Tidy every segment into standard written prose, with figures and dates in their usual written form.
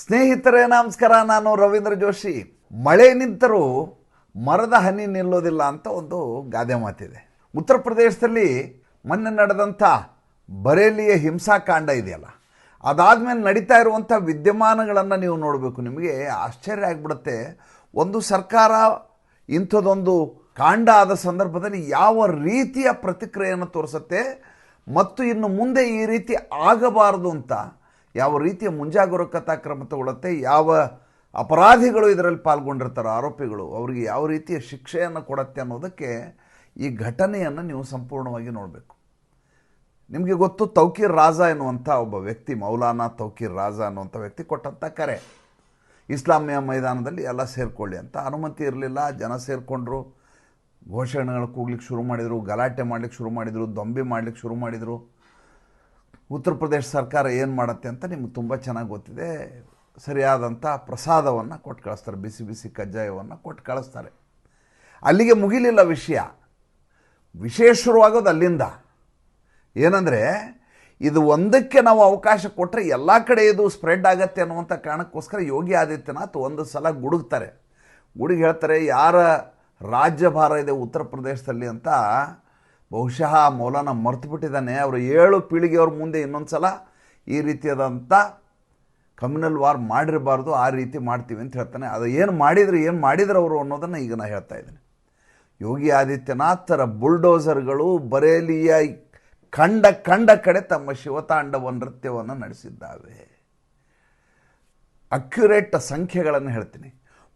ಸ್ನೇಹಿತರೇ ನಮಸ್ಕಾರ. ನಾನು ರವೀಂದ್ರ ಜೋಶಿ. ಮಳೆ ನಿಂತರೂ ಮರದ ಹನಿ ನಿಲ್ಲೋದಿಲ್ಲ ಅಂತ ಒಂದು ಗಾದೆ ಮಾತಿದೆ. ಉತ್ತರ ಪ್ರದೇಶದಲ್ಲಿ ಮೊನ್ನೆ ನಡೆದಂಥ ಬರೇಲಿಯ ಹಿಂಸಾಕಾಂಡ ಇದೆಯಲ್ಲ, ಅದಾದಮೇಲೆ ನಡೀತಾ ಇರುವಂಥ ವಿದ್ಯಮಾನಗಳನ್ನು ನೀವು ನೋಡಬೇಕು. ನಿಮಗೆ ಆಶ್ಚರ್ಯ ಆಗಿಬಿಡುತ್ತೆ. ಒಂದು ಸರ್ಕಾರ ಇಂಥದ್ದೊಂದು ಕಾಂಡ ಆದ ಸಂದರ್ಭದಲ್ಲಿ ಯಾವ ರೀತಿಯ ಪ್ರತಿಕ್ರಿಯೆಯನ್ನು ತೋರಿಸುತ್ತೆ ಮತ್ತು ಇನ್ನು ಮುಂದೆ ಈ ರೀತಿ ಆಗಬಾರದು ಅಂತ ಯಾವ ರೀತಿಯ ಮುಂಜಾಗರೂಕತಾ ಕ್ರಮ ತಗೊಳ್ಳುತ್ತೆ, ಯಾವ ಅಪರಾಧಿಗಳು ಇದರಲ್ಲಿ ಪಾಲ್ಗೊಂಡಿರ್ತಾರೋ ಆರೋಪಿಗಳು ಅವರಿಗೆ ಯಾವ ರೀತಿಯ ಶಿಕ್ಷೆಯನ್ನು ಕೊಡುತ್ತೆ ಅನ್ನೋದಕ್ಕೆ ಈ ಘಟನೆಯನ್ನು ನೀವು ಸಂಪೂರ್ಣವಾಗಿ ನೋಡಬೇಕು. ನಿಮಗೆ ಗೊತ್ತು, ತೌಕೀರ್ ರಾಜಾ ಎನ್ನುವಂಥ ಒಬ್ಬ ವ್ಯಕ್ತಿ, ಮೌಲಾನಾ ತೌಕೀರ್ ರಾಜಾ ಅನ್ನುವಂಥ ವ್ಯಕ್ತಿ ಕೊಟ್ಟಂಥ ಕರೆ, ಇಸ್ಲಾಮಿಯ ಮೈದಾನದಲ್ಲಿ ಎಲ್ಲ ಸೇರಿಕೊಳ್ಳಿ ಅಂತ. ಅನುಮತಿ ಇರಲಿಲ್ಲ, ಜನ ಸೇರಿಕೊಂಡ್ರು, ಘೋಷಣೆಗಳು ಕೂಗ್ಲಿಕ್ಕೆ ಶುರು ಮಾಡಿದರು, ಗಲಾಟೆ ಮಾಡಲಿಕ್ಕೆ ಶುರು ಮಾಡಿದರು, ದೊಂಬಿ ಮಾಡಲಿಕ್ಕೆ ಶುರು ಮಾಡಿದರು. ಉತ್ತರ ಪ್ರದೇಶ ಸರ್ಕಾರ ಏನು ಮಾಡುತ್ತೆ ಅಂತ ನಿಮ್ಗೆ ತುಂಬ ಚೆನ್ನಾಗಿ ಗೊತ್ತಿದೆ. ಸರಿಯಾದಂಥ ಪ್ರಸಾದವನ್ನು ಕೊಟ್ಟು ಕಳಿಸ್ತಾರೆ, ಬಿಸಿ ಬಿಸಿ ಕಜ್ಜಾಯವನ್ನು ಕೊಟ್ಟು ಕಳಿಸ್ತಾರೆ. ಅಲ್ಲಿಗೆ ಮುಗಿಲಿಲ್ಲ ವಿಷಯ. ವಿಷಯ ಶುರುವಾಗೋದು ಅಲ್ಲಿಂದ. ಏನಂದರೆ, ಇದು ಒಂದಕ್ಕೆ ನಾವು ಅವಕಾಶ ಕೊಟ್ಟರೆ ಎಲ್ಲ ಕಡೆ ಇದು ಸ್ಪ್ರೆಡ್ ಆಗುತ್ತೆ ಅನ್ನುವಂಥ ಕಾರಣಕ್ಕೋಸ್ಕರ ಯೋಗಿ ಆದಿತ್ಯನಾಥ್ ಒಂದು ಸಲ ಗುಡುಗ್ತಾರೆ. ಗುಡುಗಿ ಹೇಳ್ತಾರೆ, ಯಾರ ರಾಜ್ಯಭಾರ ಇದೆ ಉತ್ತರ ಪ್ರದೇಶದಲ್ಲಿ ಅಂತ ಬಹುಶಃ ಮೌಲಾನ ಮರ್ತು ಬಿಟ್ಟಿದ್ದಾನೆ. ಅವರು 7 ಪೀಳಿಗೆಯವ್ರ ಮುಂದೆ ಇನ್ನೊಂದು ಸಲ ಈ ರೀತಿಯಾದಂಥ ಕಮ್ಯುನಲ್ ವಾರ್ ಮಾಡಿರಬಾರ್ದು, ಆ ರೀತಿ ಮಾಡ್ತೀವಿ ಅಂತ ಹೇಳ್ತಾನೆ. ಅದು ಏನು ಮಾಡಿದ್ರು ಅವರು ಅನ್ನೋದನ್ನು ಈಗ ನಾನು ಹೇಳ್ತಾ ಇದ್ದೀನಿ. ಯೋಗಿ ಆದಿತ್ಯನಾಥರ ಬುಲ್ಡೋಸರ್ಗಳು ಬರೇಲಿಯ ಕಂಡ ಕಡೆ ತಮ್ಮ ಶಿವತಾಂಡವ ನೃತ್ಯವನ್ನು ನಡೆಸಿದ್ದಾವೆ. ಅಕ್ಯುರೇಟ್ ಸಂಖ್ಯೆಗಳನ್ನು ಹೇಳ್ತೀನಿ.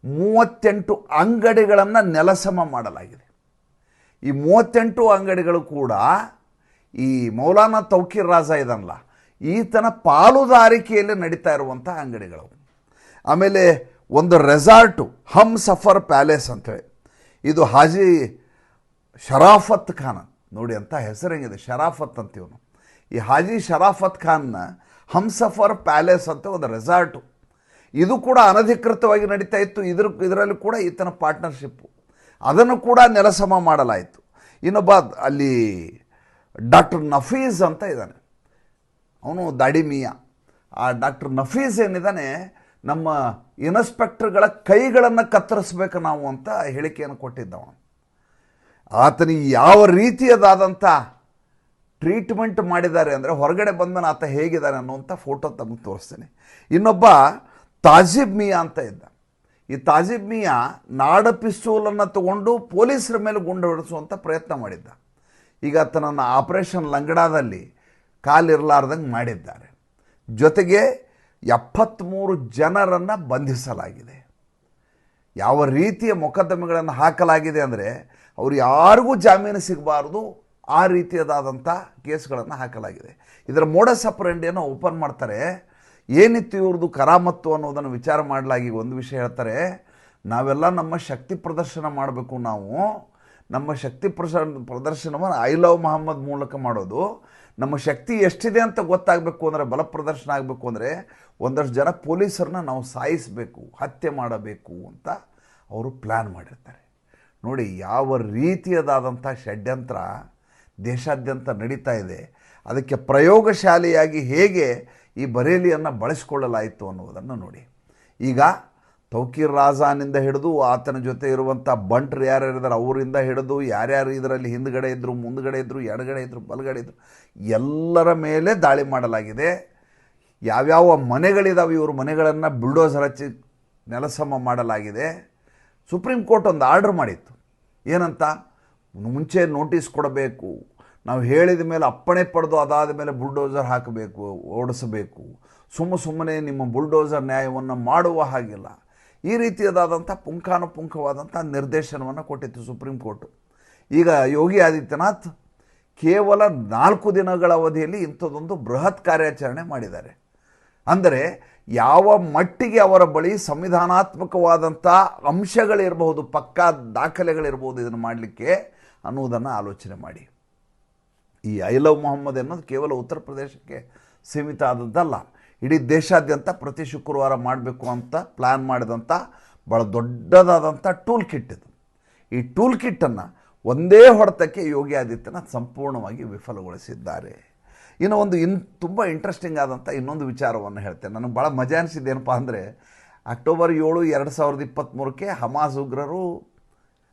38 ಅಂಗಡಿಗಳನ್ನು ನೆಲಸಮ ಮಾಡಲಾಗಿದೆ. ಈ 38 ಅಂಗಡಿಗಳು ಕೂಡ ಈ ಮೌಲಾನಾ ತೌಕೀರ್ ರಾಜಾ ಇದನ್ನಲ್ಲ, ಈತನ ಪಾಲುದಾರಿಕೆಯಲ್ಲಿ ನಡೀತಾ ಇರುವಂಥ ಅಂಗಡಿಗಳು. ಆಮೇಲೆ ಒಂದು ರೆಸಾರ್ಟು, ಹಮ್ ಸಫರ್ ಪ್ಯಾಲೇಸ್ ಅಂತೇಳಿ, ಇದು ಹಾಜಿ ಶರಾಫತ್ ಖಾನ್, ನೋಡಿ ಅಂತ ಹೆಸರು ಹೆಂಗಿದೆ, ಶರಾಫತ್ ಅಂತೀವನು. ಈ ಹಾಜಿ ಶರಾಫತ್ ಖಾನ್ನ ಹಮ್ ಸಫರ್ ಪ್ಯಾಲೇಸ್ ಅಂತ ಒಂದು ರೆಸಾರ್ಟು, ಇದು ಕೂಡ ಅನಧಿಕೃತವಾಗಿ ನಡೀತಾ ಇತ್ತು. ಇದರಲ್ಲಿ ಕೂಡ ಈತನ ಪಾರ್ಟ್ನರ್ಶಿಪ್ಪು, ಅದನ್ನು ಕೂಡ ನೆಲಸಮ ಮಾಡಲಾಯಿತು. ಇನ್ನೊಬ್ಬ ಅಲ್ಲಿ ಡಾಕ್ಟರ್ ನಫೀಸ್ ಅಂತ ಇದ್ದಾನೆ, ಅವನು ದಾಡಿ ಮಿಯಾ. ಆ ಡಾಕ್ಟರ್ ನಫೀಸ್ ಏನಿದ್ದಾನೆ, ನಮ್ಮ ಇನ್ಸ್ಪೆಕ್ಟರ್ಗಳ ಕೈಗಳನ್ನು ಕತ್ತರಿಸ್ಬೇಕು ನಾವು ಅಂತ ಹೇಳಿಕೆಯನ್ನು ಕೊಟ್ಟಿದ್ದವ. ಆತನಿಗೆ ಯಾವ ರೀತಿಯದಾದಂಥ ಟ್ರೀಟ್ಮೆಂಟ್ ಮಾಡಿದ್ದಾರೆ ಅಂದರೆ, ಹೊರಗಡೆ ಬಂದಮೇಲೆ ಆತ ಹೇಗಿದ್ದಾನೆ ಅನ್ನುವಂಥ ಫೋಟೋ ತಮಗೆ ತೋರಿಸ್ತೇನೆ. ಇನ್ನೊಬ್ಬ ತಾಜಿಬ್ ಮಿಯಾ ಅಂತ ಇದ್ದ. ಈ ತಾಜಿಬ್ ಮಿಯಾ ನಾಡ ಪಿಸ್ತೂಲನ್ನು ತಗೊಂಡು ಪೊಲೀಸರ ಮೇಲೆ ಗುಂಡು ಹೊಡೆಸುವಂಥ ಪ್ರಯತ್ನ ಮಾಡಿದ್ದ. ಈಗ ಆತನನ್ನು ಆಪರೇಷನ್ ಲಂಗಡಾದಲ್ಲಿ ಕಾಲಿರಲಾರ್ದಂಗೆ ಮಾಡಿದ್ದಾರೆ. ಜೊತೆಗೆ 73 ಜನರನ್ನು ಬಂಧಿಸಲಾಗಿದೆ. ಯಾವ ರೀತಿಯ ಮೊಕದ್ದಮೆಗಳನ್ನು ಹಾಕಲಾಗಿದೆ ಅಂದರೆ, ಅವರು ಯಾರಿಗೂ ಜಾಮೀನು ಸಿಗಬಾರ್ದು, ಆ ರೀತಿಯದಾದಂಥ ಕೇಸ್ಗಳನ್ನು ಹಾಕಲಾಗಿದೆ. ಇದರ ಮೋಡಸ್ ಆಪರೆಂಡಿಯನ್ನು ಓಪನ್ ಮಾಡ್ತಾರೆ. ಏನಿತ್ತು ಇವ್ರದ್ದು ಕರಾಮತ್ತು ಅನ್ನೋದನ್ನು ವಿಚಾರ ಮಾಡಲಾಗಿ ಒಂದು ವಿಷಯ ಹೇಳ್ತಾರೆ, ನಾವೆಲ್ಲ ನಮ್ಮ ಶಕ್ತಿ ಪ್ರದರ್ಶನ ಮಾಡಬೇಕು. ನಾವು ನಮ್ಮ ಶಕ್ತಿ ಪ್ರದರ್ಶನವನ್ನು ಐ ಲವ್ ಮೊಹಮ್ಮದ್ ಮೂಲಕ ಮಾಡೋದು. ನಮ್ಮ ಶಕ್ತಿ ಎಷ್ಟಿದೆ ಅಂತ ಗೊತ್ತಾಗಬೇಕು ಅಂದರೆ, ಬಲ ಪ್ರದರ್ಶನ ಆಗಬೇಕು ಅಂದರೆ ಒಂದಷ್ಟು ಜನ ಪೊಲೀಸರನ್ನ ನಾವು ಸಾಯಿಸಬೇಕು, ಹತ್ಯೆ ಮಾಡಬೇಕು ಅಂತ ಅವರು ಪ್ಲ್ಯಾನ್ ಮಾಡಿರ್ತಾರೆ. ನೋಡಿ ಯಾವ ರೀತಿಯದಾದಂಥ ಷಡ್ಯಂತ್ರ ದೇಶಾದ್ಯಂತ ನಡೀತಾ ಇದೆ. ಅದಕ್ಕೆ ಪ್ರಯೋಗಶಾಲೆಯಾಗಿ ಹೇಗೆ ಈ ಬರೇಲಿಯನ್ನು ಬಳಸಿಕೊಳ್ಳಲಾಯಿತು ಅನ್ನೋದನ್ನು ನೋಡಿ. ಈಗ ತೌಕೀರ್ ರಾಜಾನಿಂದ ಹಿಡಿದು ಆತನ ಜೊತೆ ಇರುವಂಥ ಬಂಟ್ರು ಯಾರ್ಯಾರಿದ್ದಾರೆ ಅವರಿಂದ ಹಿಡಿದು ಯಾರ್ಯಾರು ಇದರಲ್ಲಿ ಹಿಂದುಗಡೆ ಇದ್ದರು, ಮುಂದುಗಡೆ ಇದ್ದರು, ಎಡಗಡೆ ಇದ್ದರು, ಬಲಗಡೆ ಇದ್ದರು, ಎಲ್ಲರ ಮೇಲೆ ದಾಳಿ ಮಾಡಲಾಗಿದೆ. ಯಾವ್ಯಾವ ಮನೆಗಳಿದಾವೆ ಇವ್ರ ಮನೆಗಳನ್ನು ಬುಲ್ಡೋಸರ್ ಹಚ್ಚಿ ನೆಲಸಮ ಮಾಡಲಾಗಿದೆ. ಸುಪ್ರೀಂ ಕೋರ್ಟ್ ಒಂದು ಆರ್ಡರ್ ಮಾಡಿತ್ತು. ಏನಂತ, ಮುಂಚೆ ನೋಟಿಸ್ ಕೊಡಬೇಕು, ನಾವು ಹೇಳಿದ ಮೇಲೆ ಅಪ್ಪಣೆ ಪಡೆದು ಅದಾದ ಮೇಲೆ ಬುಲ್ಡೋಸರ್ ಹಾಕಬೇಕು, ಓಡಿಸಬೇಕು. ಸುಮ್ಮನೆ ನಿಮ್ಮ ಬುಲ್ಡೋಸರ್ ನ್ಯಾಯವನ್ನು ಮಾಡುವ ಹಾಗಿಲ್ಲ. ಈ ರೀತಿಯದಾದಂಥ ಪುಂಖಾನುಪುಂಖವಾದಂಥ ನಿರ್ದೇಶನವನ್ನು ಕೊಟ್ಟಿತ್ತು ಸುಪ್ರೀಂ ಕೋರ್ಟು. ಈಗ ಯೋಗಿ ಆದಿತ್ಯನಾಥ್ ಕೇವಲ 4 ದಿನಗಳ ಅವಧಿಯಲ್ಲಿ ಇಂಥದ್ದೊಂದು ಬೃಹತ್ ಕಾರ್ಯಾಚರಣೆ ಮಾಡಿದ್ದಾರೆ. ಅಂದರೆ ಯಾವ ಮಟ್ಟಿಗೆ ಅವರ ಬಳಿ ಸಂವಿಧಾನಾತ್ಮಕವಾದಂಥ ಅಂಶಗಳಿರಬಹುದು, ಪಕ್ಕಾ ದಾಖಲೆಗಳಿರ್ಬೋದು ಇದನ್ನು ಮಾಡಲಿಕ್ಕೆ ಅನ್ನುವುದನ್ನು ಆಲೋಚನೆ ಮಾಡಿ. ಈ ಐ ಲವ್ ಮೊಹಮ್ಮದ್ ಅನ್ನೋದು ಕೇವಲ ಉತ್ತರ ಪ್ರದೇಶಕ್ಕೆ ಸೀಮಿತ ಆದದ್ದಲ್ಲ, ಇಡೀ ದೇಶಾದ್ಯಂತ ಪ್ರತಿ ಶುಕ್ರವಾರ ಮಾಡಬೇಕು ಅಂತ ಪ್ಲ್ಯಾನ್ ಮಾಡಿದಂಥ ಭಾಳ ದೊಡ್ಡದಾದಂಥ ಟೂಲ್ ಕಿಟ್ ಇದು. ಈ ಟೂಲ್ ಕಿಟ್ಟನ್ನು ಒಂದೇ ಹೊಡೆತಕ್ಕೆ ಯೋಗಿ ಆದಿತ್ಯನಾಥ್ ಸಂಪೂರ್ಣವಾಗಿ ವಿಫಲಗೊಳಿಸಿದ್ದಾರೆ. ಇನ್ನು ಒಂದು ತುಂಬ ಇಂಟ್ರೆಸ್ಟಿಂಗ್ ಆದಂಥ ಇನ್ನೊಂದು ವಿಚಾರವನ್ನು ಹೇಳ್ತೇನೆ. ನನಗೆ ಭಾಳ ಮಜಾ ಅನಿಸಿದ್ದೇನಪ್ಪ ಅಂದರೆ, ಅಕ್ಟೋಬರ್ 7, 2023ಕ್ಕೆ ಹಮಾಸ್ ಉಗ್ರರು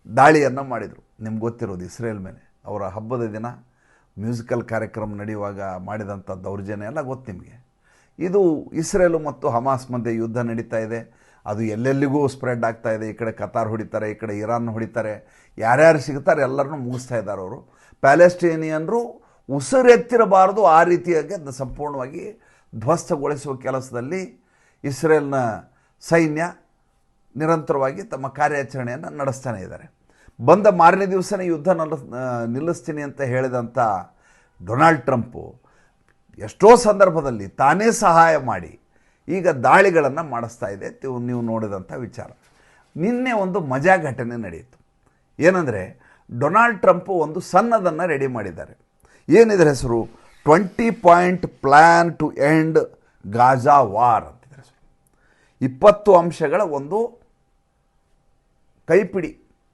ದಾಳಿಯನ್ನು ಮಾಡಿದರು. ನಿಮ್ಗೆ ಗೊತ್ತಿರೋದು ಇಸ್ರೇಲ್ ಮೇಲೆ ಅವರ ಹಬ್ಬದ ದಿನ ಮ್ಯೂಸಿಕಲ್ ಕಾರ್ಯಕ್ರಮ ನಡೆಯುವಾಗ ಮಾಡಿದಂಥ ದೌರ್ಜನ್ಯ ಎಲ್ಲ ಗೊತ್ತು ನಿಮಗೆ. ಇದು ಇಸ್ರೇಲು ಮತ್ತು ಹಮಾಸ್ ಮಧ್ಯೆ ಯುದ್ಧ ನಡೀತಾ ಇದೆ. ಅದು ಎಲ್ಲೆಲ್ಲಿಗೂ ಸ್ಪ್ರೆಡ್ ಆಗ್ತಾ ಇದೆ. ಈ ಕಡೆ ಕತಾರ್ ಹೊಡಿತಾರೆ, ಈ ಕಡೆ ಇರಾನ್ ಹೊಡಿತಾರೆ, ಯಾರ್ಯಾರು ಸಿಗ್ತಾರೆ ಎಲ್ಲರನ್ನೂ ಮುಗಿಸ್ತಾ ಇದ್ದಾರೆ ಅವರು. ಪ್ಯಾಲೆಸ್ಟೀನಿಯನ್ರು ಉಸಿರೆತ್ತಿರಬಾರದು ಆ ರೀತಿಯಾಗಿ ಅದನ್ನು ಸಂಪೂರ್ಣವಾಗಿ ಧ್ವಸ್ತಗೊಳಿಸುವ ಕೆಲಸದಲ್ಲಿ ಇಸ್ರೇಲ್ನ ಸೈನ್ಯ ನಿರಂತರವಾಗಿ ತಮ್ಮ ಕಾರ್ಯಾಚರಣೆಯನ್ನು ನಡೆಸ್ತಾನೆ ಇದ್ದಾರೆ. ಬಂದ ಮಾರನೇ ದಿವಸನೇ ಯುದ್ಧ ನಿಲ್ಲಿಸ್ತೀನಿ ಅಂತ ಹೇಳಿದಂಥ ಡೊನಾಲ್ಡ್ ಟ್ರಂಪು ಎಷ್ಟೋ ಸಂದರ್ಭದಲ್ಲಿ ತಾನೇ ಸಹಾಯ ಮಾಡಿ ಈಗ ದಾಳಿಗಳನ್ನು ಮಾಡಿಸ್ತಾ ಇದೆ. ನೀವು ನೋಡಿದಂಥ ವಿಚಾರ. ನಿನ್ನೆ ಒಂದು ಮಜಾ ಘಟನೆ ನಡೆಯಿತು. ಏನಂದರೆ, ಡೊನಾಲ್ಡ್ ಟ್ರಂಪು ಒಂದು ಸಣ್ಣದನ್ನು ರೆಡಿ ಮಾಡಿದ್ದಾರೆ. ಏನಿದ್ರ ಹೆಸರು? 20 point plan to end Gaza war ಅಂತಿದ್ರೆ ಹೆಸರು. 20 ಅಂಶಗಳ ಒಂದು ಕೈಪಿಡಿ,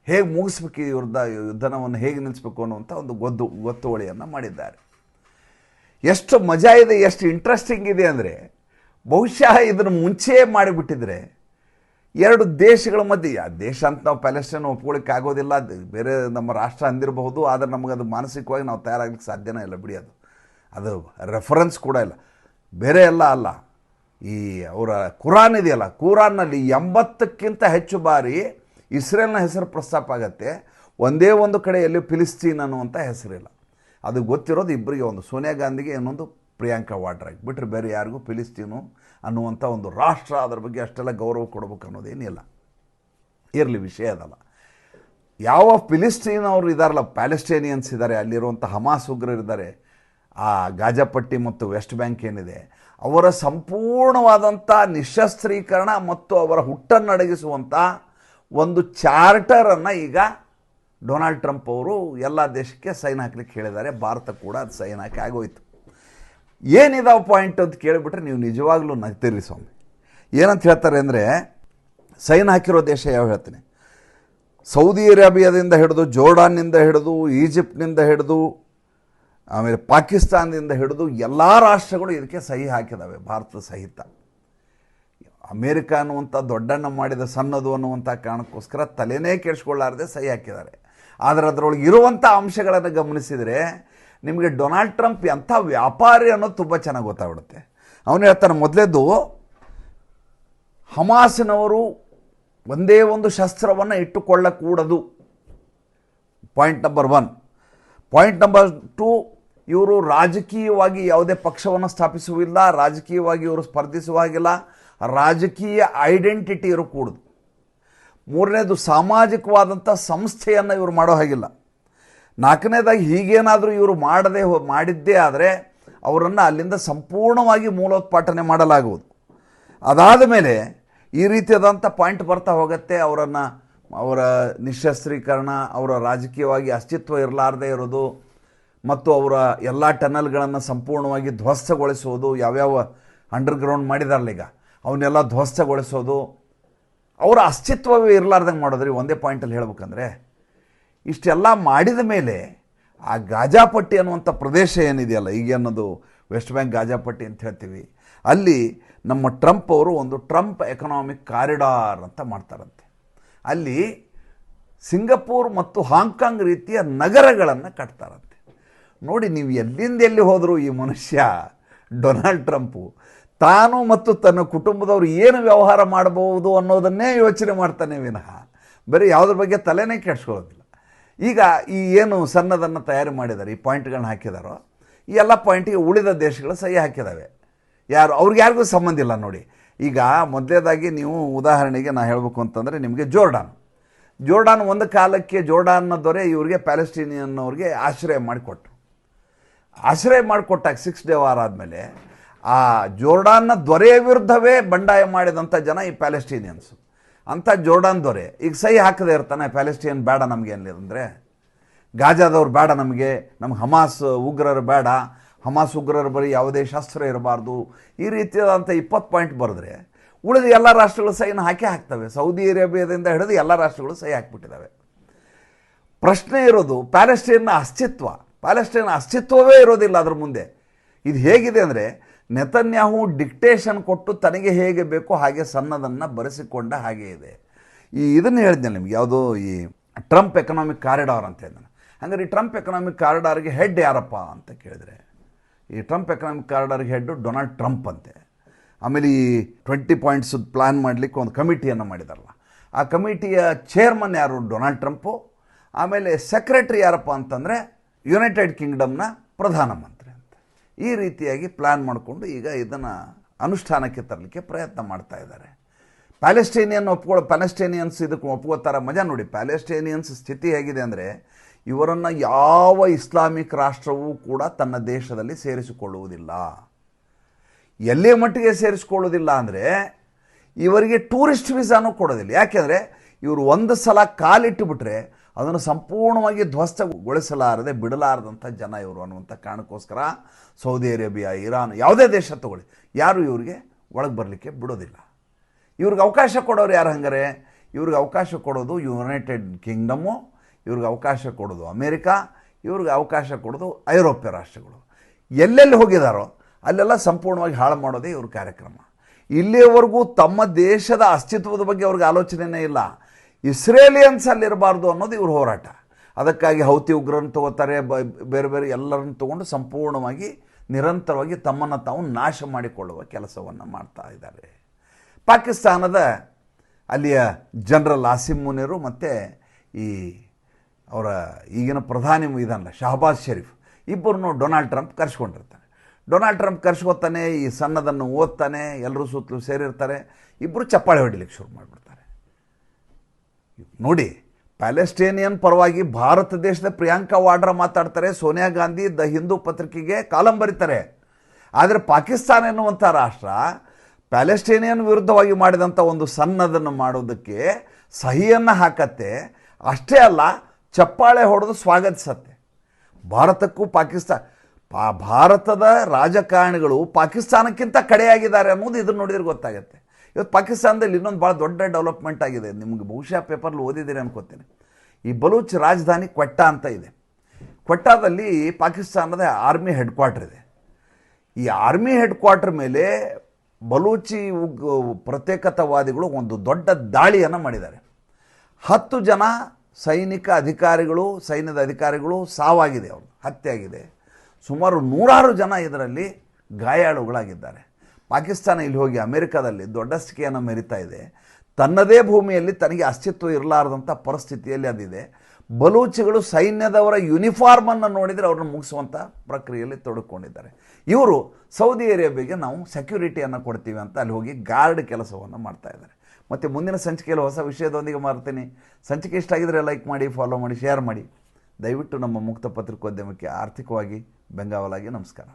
ಹೇಗೆ ಮುಗಿಸ್ಬೇಕು ಈ ಯುದ್ಧನವನ್ನು ಹೇಗೆ ನಿಲ್ಲಿಸ್ಬೇಕು ಅನ್ನುವಂಥ ಒಂದು ಗೊತ್ತುವಳಿಯನ್ನು ಮಾಡಿದ್ದಾರೆ. ಎಷ್ಟು ಮಜಾ ಇದೆ, ಎಷ್ಟು ಇಂಟ್ರೆಸ್ಟಿಂಗ್ ಇದೆ ಅಂದರೆ, ಬಹುಶಃ ಇದನ್ನು ಮುಂಚೆ ಮಾಡಿಬಿಟ್ಟಿದ್ರೆ ಎರಡು ದೇಶಗಳ ಮಧ್ಯೆ, ದೇಶ ಅಂತ ನಾವು ಪ್ಯಾಲೆಸ್ಟೈನ್ ಒಪ್ಕೊಳ್ಳಿಕ್ಕೆ ಆಗೋದಿಲ್ಲ, ಬೇರೆ ನಮ್ಮ ರಾಷ್ಟ್ರ ಅಂದಿರಬಹುದು, ಆದರೆ ನಮಗದು ಮಾನಸಿಕವಾಗಿ ನಾವು ತಯಾರಾಗಲಿಕ್ಕೆ ಸಾಧ್ಯನೇ ಇಲ್ಲ ಬಿಡಿ. ಅದು ರೆಫರೆನ್ಸ್ ಕೂಡ ಇಲ್ಲ, ಬೇರೆ ಎಲ್ಲ ಅಲ್ಲ. ಈ ಅವರ ಕುರಾನ್ ಇದೆಯಲ್ಲ, ಕುರಾನ್ನಲ್ಲಿ 80ಕ್ಕಿಂತ ಹೆಚ್ಚು ಬಾರಿ ಇಸ್ರೇಲ್ನ ಹೆಸರು ಪ್ರಸ್ತಾಪ ಆಗುತ್ತೆ. ಒಂದೇ ಒಂದು ಕಡೆಯಲ್ಲಿ ಫಿಲಿಸ್ತೀನ್ ಅನ್ನುವಂಥ ಹೆಸರಿಲ್ಲ. ಅದು ಗೊತ್ತಿರೋದು ಇಬ್ಬರಿಗೆ, ಒಂದು ಸೋನಿಯಾ ಗಾಂಧಿಗೆ, ಇನ್ನೊಂದು ಪ್ರಿಯಾಂಕಾ ವಾಡ್ರಾಗೆ. ಬಿಟ್ಟರೆ ಬೇರೆ ಯಾರಿಗೂ ಫಿಲಿಸ್ತೀನು ಅನ್ನುವಂಥ ಒಂದು ರಾಷ್ಟ್ರ, ಅದರ ಬಗ್ಗೆ ಅಷ್ಟೆಲ್ಲ ಗೌರವ ಕೊಡಬೇಕು ಅನ್ನೋದೇನಿಲ್ಲ. ಇರಲಿ, ವಿಷಯ ಅದಲ್ಲ. ಯಾವ ಫಿಲಿಸ್ತೀನ್ ಅವರು ಇದ್ದಾರಲ್ಲ, ಪ್ಯಾಲೆಸ್ಟೇನಿಯನ್ಸ್ ಇದ್ದಾರೆ, ಅಲ್ಲಿರುವಂಥ ಹಮಾಸ್ ಉಗ್ರರಿದ್ದಾರೆ, ಆ ಗಾಜಾಪಟ್ಟಿ ಮತ್ತು ವೆಸ್ಟ್ ಬ್ಯಾಂಕ್ ಏನಿದೆ, ಅವರ ಸಂಪೂರ್ಣವಾದಂಥ ನಿಶಸ್ತ್ರೀಕರಣ ಮತ್ತು ಅವರ ಹುಟ್ಟನ್ನಡಗಿಸುವಂಥ ಒಂದು ಚಾರ್ಟರನ್ನು ಈಗ ಡೊನಾಲ್ಡ್ ಟ್ರಂಪ್ ಅವರು ಎಲ್ಲ ದೇಶಕ್ಕೆ ಸೈನ್ ಹಾಕ್ಲಿಕ್ಕೆ ಹೇಳಿದ್ದಾರೆ. ಭಾರತ ಕೂಡ ಅದು ಸೈನ್ ಹಾಕಿ ಆಗೋಯ್ತು. ಏನಿದಾವೆ ಪಾಯಿಂಟ್ ಅಂತ ಕೇಳಿಬಿಟ್ರೆ ನೀವು ನಿಜವಾಗ್ಲೂ ನಗ್ತೀರಿ ಸ್ವಾಮಿ. ಏನಂತ ಹೇಳ್ತಾರೆ ಅಂದರೆ, ಸೈನ್ ಹಾಕಿರೋ ದೇಶ ಯಾವ ಹೇಳ್ತೀನಿ, ಸೌದಿ ಅರೇಬಿಯಾದಿಂದ ಹಿಡಿದು, ಜೋರ್ಡಾನ್ನಿಂದ ಹಿಡಿದು, ಈಜಿಪ್ಟ್ನಿಂದ ಹಿಡಿದು, ಆಮೇಲೆ ಪಾಕಿಸ್ತಾನದಿಂದ ಹಿಡಿದು ಎಲ್ಲ ರಾಷ್ಟ್ರಗಳು ಇದಕ್ಕೆ ಸಹಿ ಹಾಕಿದ್ದಾವೆ, ಭಾರತ ಸಹಿತ. ಅಮೇರಿಕ ಅನ್ನುವಂಥ ದೊಡ್ಡಣ್ಣ ಮಾಡಿದ ಸಣ್ಣದು ಅನ್ನುವಂಥ ಕಾರಣಕ್ಕೋಸ್ಕರ ತಲೆನೇ ಕೆಡಿಸ್ಕೊಳ್ಳಾರದೆ ಸಹಿ ಹಾಕಿದ್ದಾರೆ. ಆದರೆ ಅದರೊಳಗೆ ಇರುವಂಥ ಅಂಶಗಳನ್ನು ಗಮನಿಸಿದರೆ ನಿಮಗೆ ಡೊನಾಲ್ಡ್ ಟ್ರಂಪ್ ಎಂಥ ವ್ಯಾಪಾರಿ ಅನ್ನೋದು ತುಂಬ ಚೆನ್ನಾಗಿ ಗೊತ್ತಾಗ್ಬಿಡುತ್ತೆ. ಅವನು ಹೇಳ್ತಾನೆ, ಮೊದಲೇದು ಹಮಾಸಿನವರು ಒಂದೇ ಒಂದು ಶಸ್ತ್ರವನ್ನು ಇಟ್ಟುಕೊಳ್ಳಕೂಡದು, ಪಾಯಿಂಟ್ ನಂಬರ್ 1. ಪಾಯಿಂಟ್ ನಂಬರ್ 2, ಇವರು ರಾಜಕೀಯವಾಗಿ ಯಾವುದೇ ಪಕ್ಷವನ್ನು ಸ್ಥಾಪಿಸುವುದಿಲ್ಲ, ರಾಜಕೀಯವಾಗಿ ಇವರು ಸ್ಪರ್ಧಿಸುವ ಹಾಗಿಲ್ಲ, ರಾಜಕೀಯ ಐಡೆಂಟಿಟಿ ಇವರು ಕೂಡದು. 3ನೇದು, ಸಾಮಾಜಿಕವಾದಂಥ ಸಂಸ್ಥೆಯನ್ನು ಇವರು ಮಾಡೋ ಹಾಗಿಲ್ಲ. 4ನೇದಾಗಿ, ಹೀಗೇನಾದರೂ ಇವರು ಮಾಡಿದ್ದೇ ಆದರೆ ಅವರನ್ನು ಅಲ್ಲಿಂದ ಸಂಪೂರ್ಣವಾಗಿ ಮೂಲೋತ್ಪಾಟನೆ ಮಾಡಲಾಗುವುದು. ಅದಾದ ಮೇಲೆ ಈ ರೀತಿಯಾದಂಥ ಪಾಯಿಂಟ್ ಬರ್ತಾ ಹೋಗುತ್ತೆ. ಅವರ ನಿಶಸ್ತ್ರೀಕರಣ, ಅವರ ರಾಜಕೀಯವಾಗಿ ಅಸ್ತಿತ್ವ ಇರಲಾರದೇ ಇರೋದು, ಮತ್ತು ಅವರ ಎಲ್ಲ ಟನಲ್ಗಳನ್ನು ಸಂಪೂರ್ಣವಾಗಿ ಧ್ವಸ್ತಗೊಳಿಸೋದು, ಯಾವ್ಯಾವ ಅಂಡರ್ಗ್ರೌಂಡ್ ಮಾಡಿದಾರಲ್ಲ ಈಗ ಅವನ್ನೆಲ್ಲ ಧ್ವಸ್ತಗೊಳಿಸೋದು, ಅವರ ಅಸ್ತಿತ್ವವೇ ಇರಲಾರ್ದಂಗೆ ಮಾಡೋದ್ರಿ. ಒಂದೇ ಪಾಯಿಂಟಲ್ಲಿ ಹೇಳ್ಬೇಕಂದ್ರೆ, ಇಷ್ಟೆಲ್ಲ ಮಾಡಿದ ಮೇಲೆ ಆ ಗಾಜಾಪಟ್ಟಿ ಅನ್ನುವಂಥ ಪ್ರದೇಶ ಏನಿದೆಯಲ್ಲ, ಈಗ ಅನ್ನೋದು ವೆಸ್ಟ್ ಬ್ಯಾಂಕ್ ಗಾಜಾಪಟ್ಟಿ ಅಂತ ಹೇಳ್ತೀವಿ, ಅಲ್ಲಿ ನಮ್ಮ ಟ್ರಂಪ್ ಅವರು ಒಂದು ಟ್ರಂಪ್ ಎಕನಾಮಿಕ್ ಕಾರಿಡಾರ್ ಅಂತ ಮಾಡ್ತಾರಂತೆ. ಅಲ್ಲಿ ಸಿಂಗಪೂರ್ ಮತ್ತು ಹಾಂಗ್ಕಾಂಗ್ ರೀತಿಯ ನಗರಗಳನ್ನು ಕಟ್ತಾರಂತೆ. ನೋಡಿ, ನೀವು ಎಲ್ಲಿಂದ ಎಲ್ಲಿ ಹೋದರೂ ಈ ಮನುಷ್ಯ ಡೊನಾಲ್ಡ್ ಟ್ರಂಪು ತಾನು ಮತ್ತು ತನ್ನ ಕುಟುಂಬದವರು ಏನು ವ್ಯವಹಾರ ಮಾಡಬಹುದು ಅನ್ನೋದನ್ನೇ ಯೋಚನೆ ಮಾಡ್ತಾನೆ ವಿನಃ ಬೇರೆ ಯಾವುದ್ರ ಬಗ್ಗೆ ತಲೆನೇ ಕೆಡಿಸ್ಕೊಳ್ಳೋದಿಲ್ಲ. ಈಗ ಈ ಏನು ಸಣ್ಣದನ್ನು ತಯಾರು ಮಾಡಿದ್ದಾರೆ, ಈ ಪಾಯಿಂಟ್ಗಳನ್ನ ಹಾಕಿದಾರೋ, ಈ ಎಲ್ಲ ಪಾಯಿಂಟಿಗೆ ಉಳಿದ ದೇಶಗಳು ಸಹಿ ಹಾಕಿದ್ದಾವೆ. ಅವ್ರಿಗ್ಯಾರಿಗೂ ಸಂಬಂಧ ಇಲ್ಲ. ನೋಡಿ, ಈಗ ಮೊದಲೇದಾಗಿ ನೀವು ಉದಾಹರಣೆಗೆ ನಾನು ಹೇಳಬೇಕು ಅಂತಂದರೆ, ನಿಮಗೆ ಜೋರ್ಡಾನ್ ಒಂದು ಕಾಲಕ್ಕೆ ಜೋರ್ಡಾನ್ನ ದೊರೆ ಇವರಿಗೆ ಪ್ಯಾಲೆಸ್ಟೀನಿಯನ್ ಅವ್ರಿಗೆ ಆಶ್ರಯ ಮಾಡಿಕೊಟ್ಟಾಗ 6 ಡೇ ವಾರ್ ಆದಮೇಲೆ ಆ ಜೋರ್ಡಾನ್ನ ದೊರೆಯ ವಿರುದ್ಧವೇ ಬಂಡಾಯ ಮಾಡಿದಂಥ ಜನ ಈ ಪ್ಯಾಲೆಸ್ಟೀನಿಯನ್ಸು. ಅಂಥ ಜೋರ್ಡಾನ್ ದೊರೆ ಈಗ ಸಹಿ ಹಾಕದೇ ಇರ್ತಾನೆ, ಪ್ಯಾಲೆಸ್ಟೀನ್ ಬೇಡ ನಮಗೆ ಅಂದರೆ, ಗಾಜಾದವ್ರು ಬೇಡ ನಮಗೆ ಹಮಾಸ್ ಉಗ್ರರು ಬೇಡ, ಹಮಾಸ್ ಉಗ್ರರು ಬರೀ ಯಾವುದೇ ಶಸ್ತ್ರ ಇರಬಾರ್ದು, ಈ ರೀತಿಯಾದಂಥ 20 ಪಾಯಿಂಟ್ ಬರೆದ್ರೆ ಉಳಿದ ಎಲ್ಲ ರಾಷ್ಟ್ರಗಳು ಸೈನ್ ಹಾಕ್ತವೆ. ಸೌದಿ ಅರೇಬಿಯಾದಿಂದ ಹಿಡಿದು ಎಲ್ಲ ರಾಷ್ಟ್ರಗಳು ಸಹಿ ಹಾಕಿಬಿಟ್ಟಿದ್ದಾವೆ. ಪ್ರಶ್ನೆ ಇರೋದು ಪ್ಯಾಲೆಸ್ಟೈನ್ನ ಅಸ್ತಿತ್ವವೇ ಇರೋದಿಲ್ಲ ಅದ್ರ ಮುಂದೆ. ಇದು ಹೇಗಿದೆ ಅಂದರೆ ನೆತನ್ಯಾಹು ಡಿಕ್ಟೇಷನ್ ಕೊಟ್ಟು ತನಗೆ ಹೇಗೆ ಬೇಕೋ ಹಾಗೆ ಸನ್ನದನ್ನು ಬರೆಸಿಕೊಂಡ ಹಾಗೆ ಇದೆ. ಇದನ್ನು ಹೇಳಿದ್ದೆ ನಿಮ್ಗೆ, ಯಾವುದೋ ಈ ಟ್ರಂಪ್ ಎಕನಾಮಿಕ್ ಕಾರಿಡಾರ್ ಅಂತ ಹೇಳಿದ್ದಾನೆ. ಹಾಗಾದ್ರೆ ಈ ಟ್ರಂಪ್ ಎಕನಾಮಿಕ್ ಕಾರಿಡಾರ್ಗೆ ಹೆಡ್ ಯಾರಪ್ಪ ಅಂತ ಕೇಳಿದ್ರೆ, ಈ ಟ್ರಂಪ್ ಎಕನಾಮಿಕ್ ಕಾರಿಡಾರ್ಗೆ ಹೆಡ್ಡು ಡೊನಾಲ್ಡ್ ಟ್ರಂಪ್ ಅಂತೆ. ಆಮೇಲೆ ಈ 20 ಪಾಯಿಂಟ್ಸ್ ಪ್ಲ್ಯಾನ್ ಮಾಡಲಿಕ್ಕೆ ಒಂದು ಕಮಿಟಿಯನ್ನು ಮಾಡಿದಾರಲ್ಲ, ಆ ಕಮಿಟಿಯ ಚೇರ್ಮನ್ ಯಾರು? Donald Trump. ಆಮೇಲೆ ಸೆಕ್ರೆಟರಿ ಯಾರಪ್ಪ ಅಂತಂದರೆ ಯುನೈಟೆಡ್ ಕಿಂಗ್ಡಮ್ನ ಪ್ರಧಾನಮಂತ್ರಿ ಅಂತ. ಈ ರೀತಿಯಾಗಿ ಪ್ಲ್ಯಾನ್ ಮಾಡಿಕೊಂಡು ಈಗ ಇದನ್ನು ಅನುಷ್ಠಾನಕ್ಕೆ ತರಲಿಕ್ಕೆ ಪ್ರಯತ್ನ ಮಾಡ್ತಾ ಇದ್ದಾರೆ. ಪ್ಯಾಲೆಸ್ಟೇನಿಯನ್ಸ್ ಇದಕ್ಕೆ ಒಪ್ಕೋತಾರ? ಮಜಾ ನೋಡಿ. ಪ್ಯಾಲೆಸ್ಟೇನಿಯನ್ಸ್ ಸ್ಥಿತಿ ಹೇಗಿದೆ ಅಂದರೆ, ಇವರನ್ನು ಯಾವ ಇಸ್ಲಾಮಿಕ್ ರಾಷ್ಟ್ರವೂ ಕೂಡ ತನ್ನ ದೇಶದಲ್ಲಿ ಸೇರಿಸಿಕೊಳ್ಳುವುದಿಲ್ಲ. ಎಲ್ಲೇ ಮಟ್ಟಿಗೆ ಸೇರಿಸಿಕೊಳ್ಳೋದಿಲ್ಲ ಅಂದರೆ, ಇವರಿಗೆ ಟೂರಿಸ್ಟ್ ವೀಸಾನೂ ಕೊಡೋದಿಲ್ಲ. ಯಾಕೆಂದರೆ ಇವರು ಒಂದು ಸಲ ಕಾಲಿಟ್ಟು ಬಿಟ್ಟರೆ ಅದನ್ನು ಸಂಪೂರ್ಣವಾಗಿ ಧ್ವಸ್ತಗೊಳಿಸಲಾರದೆ ಬಿಡಲಾರದಂಥ ಜನ ಇವರು ಅನ್ನುವಂಥ ಕಾರಣಕ್ಕೋಸ್ಕರ ಸೌದಿ ಅರೇಬಿಯಾ, ಇರಾನ್, ಯಾವುದೇ ದೇಶ ತಗೊಳ್ಳಿ, ಯಾರು ಇವರಿಗೆ ಒಳಗೆ ಬರಲಿಕ್ಕೆ ಬಿಡೋದಿಲ್ಲ. ಇವ್ರಿಗೆ ಅವಕಾಶ ಕೊಡೋರು ಯಾರು? ಹಂಗಾರೆ ಇವ್ರಿಗೆ ಅವಕಾಶ ಕೊಡೋದು ಯುನೈಟೆಡ್ ಕಿಂಗ್ಡಮ್ಮು, ಇವ್ರಿಗೆ ಅವಕಾಶ ಕೊಡೋದು ಅಮೇರಿಕಾ, ಇವ್ರಿಗೆ ಅವಕಾಶ ಕೊಡೋದು ಐರೋಪ್ಯ ರಾಷ್ಟ್ರಗಳು. ಎಲ್ಲೆಲ್ಲಿ ಹೋಗಿದಾರೋ ಅಲ್ಲೆಲ್ಲ ಸಂಪೂರ್ಣವಾಗಿ ಹಾಳು ಮಾಡೋದೇ ಇವ್ರ ಕಾರ್ಯಕ್ರಮ. ಇಲ್ಲಿಯವರೆಗೂ ತಮ್ಮ ದೇಶದ ಅಸ್ತಿತ್ವದ ಬಗ್ಗೆ ಅವ್ರಿಗೆ ಆಲೋಚನೆಯೇ ಇಲ್ಲ. ಇಸ್ರೇಲಿಯನ್ಸ್ ಅಲ್ಲಿರಬಾರ್ದು ಅನ್ನೋದು ಇವ್ರ ಹೋರಾಟ. ಅದಕ್ಕಾಗಿ ಹೌತಿ ಉಗ್ರರನ್ನು ತಗೋತಾರೆ, ಬೇರೆ ಬೇರೆ ಎಲ್ಲರನ್ನು ತಗೊಂಡು ಸಂಪೂರ್ಣವಾಗಿ ನಿರಂತರವಾಗಿ ತಮ್ಮನ್ನು ತಾವು ನಾಶ ಮಾಡಿಕೊಳ್ಳುವ ಕೆಲಸವನ್ನು ಮಾಡ್ತಾ ಇದ್ದಾರೆ. ಪಾಕಿಸ್ತಾನದ ಅಲ್ಲಿಯ ಜನರಲ್ ಆಸಿಮ್ ಮುನೀರು ಮತ್ತು ಈ ಅವರ ಈಗಿನ ಪ್ರಧಾನಿ ಇದನ್ನಲ್ಲ ಶಹಬಾಜ್ ಶರೀಫ್, ಇಬ್ಬರನ್ನು ಡೊನಾಲ್ಡ್ ಟ್ರಂಪ್ ಕರೆಸ್ಕೊಂಡಿರ್ತಾನೆ. ಡೊನಾಲ್ಡ್ ಟ್ರಂಪ್ ಕರೆಸ್ಕೊತಾನೆ, ಈ ಸಣ್ಣದನ್ನು ಓದ್ತಾನೆ, ಎಲ್ಲರೂ ಸುತ್ತಲೂ ಸೇರಿರ್ತಾರೆ, ಇಬ್ಬರು ಚಪ್ಪಾಳೆ ಹೊಡಿಲಿಕ್ಕೆ ಶುರು ಮಾಡಿಬಿಡ್ತಾರೆ. ನೋಡಿ, ಪ್ಯಾಲೆಸ್ಟೇನಿಯನ್ ಪರವಾಗಿ ಭಾರತ ದೇಶದ ಪ್ರಿಯಾಂಕಾ ವಾಡ್ರಾ ಮಾತಾಡ್ತಾರೆ, ಸೋನಿಯಾ ಗಾಂಧಿ ದ ಹಿಂದೂ ಪತ್ರಿಕೆಗೆ ಕಾಲಂ ಬರೀತಾರೆ. ಆದರೆ ಪಾಕಿಸ್ತಾನ ಎನ್ನುವಂಥ ರಾಷ್ಟ್ರ ಪ್ಯಾಲೆಸ್ಟೇನಿಯನ್ ವಿರುದ್ಧವಾಗಿ ಮಾಡಿದಂಥ ಒಂದು ಸನ್ನದನ್ನು ಮಾಡೋದಕ್ಕೆ ಸಹಿಯನ್ನು ಹಾಕತ್ತೆ. ಅಷ್ಟೇ ಅಲ್ಲ, ಚಪ್ಪಾಳೆ ಹೊಡೆದು ಸ್ವಾಗತಿಸತ್ತೆ. ಭಾರತಕ್ಕೂ ಭಾರತದ ರಾಜಕಾರಣಿಗಳು ಪಾಕಿಸ್ತಾನಕ್ಕಿಂತ ಕಡೆಯಾಗಿದ್ದಾರೆ ಅನ್ನೋದು ಇದನ್ನು ನೋಡಿದ್ರೆ ಗೊತ್ತಾಗುತ್ತೆ. ಇವತ್ತು ಪಾಕಿಸ್ತಾನದಲ್ಲಿ ಇನ್ನೊಂದು ಭಾಳ ದೊಡ್ಡ ಡೆವಲಪ್ಮೆಂಟ್ ಆಗಿದೆ. ನಿಮಗೆ ಬಹುಶಃ ಪೇಪರ್ಲಿ ಓದಿದ್ದೀರಿ ಅನ್ಕೋತೀನಿ. ಈ ಬಲೂಚ್ ರಾಜಧಾನಿ ಕ್ವೆಟ್ಟಾ ಅಂತ ಇದೆ. ಕ್ವೆಟ್ಟಾದಲ್ಲಿ ಪಾಕಿಸ್ತಾನದ ಆರ್ಮಿ ಹೆಡ್ ಕ್ವಾರ್ಟರ್ ಇದೆ. ಈ ಆರ್ಮಿ ಹೆಡ್ ಕ್ವಾರ್ಟರ್ ಮೇಲೆ ಬಲೂಚಿ ಪ್ರತ್ಯೇಕತಾವಾದಿಗಳು ಒಂದು ದೊಡ್ಡ ದಾಳಿಯನ್ನು ಮಾಡಿದ್ದಾರೆ. 10 ಜನ ಸೈನ್ಯದ ಅಧಿಕಾರಿಗಳು ಸಾವಾಗಿದೆ, ಅವರು ಹತ್ಯೆ ಆಗಿದೆ. ಸುಮಾರು 106 ಜನ ಇದರಲ್ಲಿ ಗಾಯಾಳುಗಳಾಗಿದ್ದಾರೆ. ಪಾಕಿಸ್ತಾನ ಇಲ್ಲಿ ಹೋಗಿ ಅಮೆರಿಕದಲ್ಲಿ ದೊಡ್ಡಸ್ತಿಕೆಯನ್ನು ಮೆರಿತಾ ಇದೆ. ತನ್ನದೇ ಭೂಮಿಯಲ್ಲಿ ತನಗೆ ಅಸ್ತಿತ್ವ ಇರಲಾರದಂಥ ಪರಿಸ್ಥಿತಿಯಲ್ಲಿ ಅದಿದೆ. ಬಲೂಚಿಗಳು ಸೈನ್ಯದವರ ಯೂನಿಫಾರ್ಮನ್ನು ನೋಡಿದರೆ ಅವ್ರನ್ನ ಮುಗಿಸುವಂಥ ಪ್ರಕ್ರಿಯೆಯಲ್ಲಿ ತೊಡಕೊಂಡಿದ್ದಾರೆ. ಇವರು ಸೌದಿ ಅರೇಬಿಯಾಗೆ ನಾವು ಸೆಕ್ಯೂರಿಟಿಯನ್ನು ಕೊಡ್ತೀವಿ ಅಂತ ಅಲ್ಲಿ ಹೋಗಿ ಗಾರ್ಡ್ ಕೆಲಸವನ್ನು ಮಾಡ್ತಾ ಇದ್ದಾರೆ. ಮತ್ತು ಮುಂದಿನ ಸಂಚಿಕೆಯಲ್ಲಿ ಹೊಸ ವಿಷಯದೊಂದಿಗೆ ಮಾಡ್ತೀನಿ. ಸಂಚಿಕೆ ಇಷ್ಟ ಆಗಿದರೆ ಲೈಕ್ ಮಾಡಿ, ಫಾಲೋ ಮಾಡಿ, ಶೇರ್ ಮಾಡಿ. ದಯವಿಟ್ಟು ನಮ್ಮ ಮುಕ್ತ ಪತ್ರಿಕೋದ್ಯಮಕ್ಕೆ ಆರ್ಥಿಕವಾಗಿ ಬೆಂಗಾವಲಾಗಿ ನಮಸ್ಕಾರ.